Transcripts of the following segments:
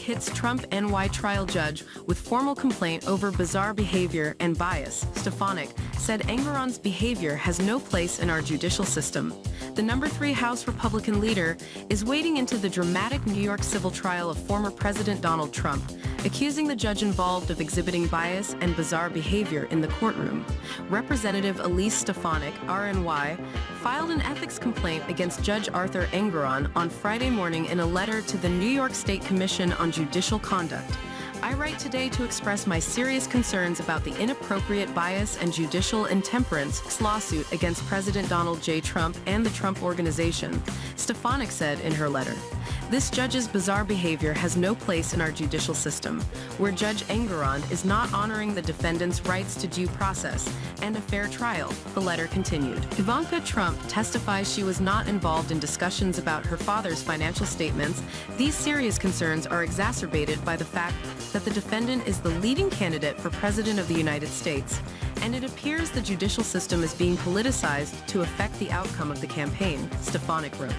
hits Trump R-N.Y trial judge with formal complaint over bizarre behavior and bias. Stefanik said Engoron's behavior has no place in our judicial system. The number 3 House Republican leader is wading into the dramatic New York civil trial of former President Donald Trump, accusing the judge involved of exhibiting bias and bizarre behavior in the courtroom. Representative Elise Stefanik, R-N.Y, filed an ethics complaint against Judge Arthur Engoron on Friday morning in a letter to the New York State Commission on Judicial Conduct. I write today to express my serious concerns about the inappropriate bias and judicial intemperance lawsuit against President Donald J. Trump and the Trump Organization, Stefanik said in her letter. This judge's bizarre behavior has no place in our judicial system, where Judge Engoron is not honoring the defendant's rights to due process and a fair trial, the letter continued. Ivanka Trump testifies she was not involved in discussions about her father's financial statements. These serious concerns are exacerbated by the fact that the defendant is the leading candidate for President of the United States, and it appears the judicial system is being politicized to affect the outcome of the campaign, Stefanik wrote.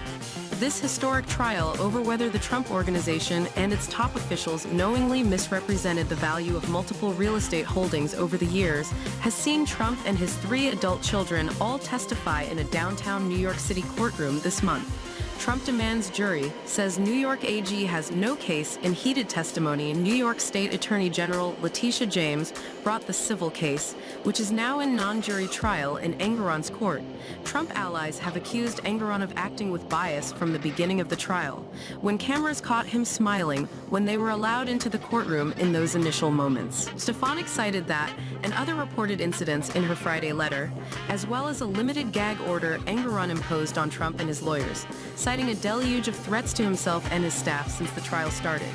This historic trial over whether the Trump Organization and its top officials knowingly misrepresented the value of multiple real estate holdings over the years has seen Trump and his 3 adult children all testify in a downtown New York City courtroom this month. Trump demands jury, says New York AG has no case. In heated testimony, New York State Attorney General Letitia James brought the civil case, which is now in non-jury trial in Engoron's court. Trump allies have accused Engoron of acting with bias from the beginning of the trial, when cameras caught him smiling when they were allowed into the courtroom in those initial moments. Stefanik cited that and other reported incidents in her Friday letter, as well as a limited gag order Engoron imposed on Trump and his lawyers, citing a deluge of threats to himself and his staff since the trial started.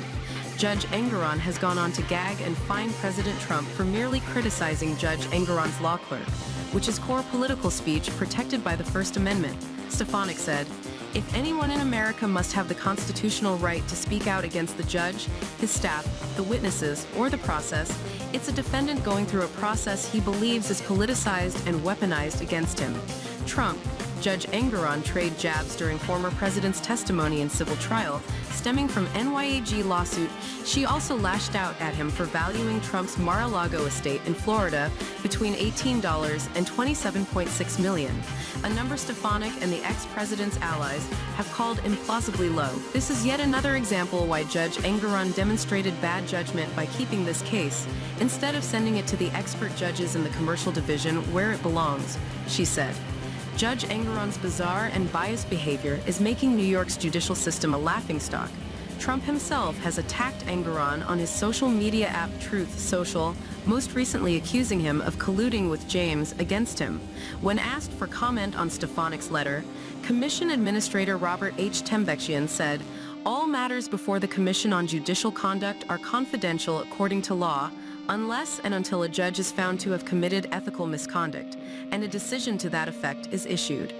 Judge Engoron has gone on to gag and fine President Trump for merely criticizing Judge Engoron's law clerk, which is core political speech protected by the First Amendment. Stefanik said, "If anyone in America must have the constitutional right to speak out against the judge, his staff, the witnesses, or the process, it's a defendant going through a process he believes is politicized and weaponized against him." Trump, Judge Engoron trade jabs during former president's testimony in civil trial, stemming from NYAG lawsuit. She also lashed out at him for valuing Trump's Mar-a-Lago estate in Florida between $18 and $27.6 million, a number Stefanik and the ex-president's allies have called implausibly low. This is yet another example why Judge Engoron demonstrated bad judgment by keeping this case, instead of sending it to the expert judges in the commercial division where it belongs, she said. Judge Engoron's bizarre and biased behavior is making New York's judicial system a laughingstock. Trump himself has attacked Engoron on his social media app Truth Social, most recently accusing him of colluding with James against him. When asked for comment on Stefanik's letter, Commission Administrator Robert H. Tembechian said, "All matters before the Commission on Judicial Conduct are confidential according to law, unless and until a judge is found to have committed ethical misconduct, and a decision to that effect is issued."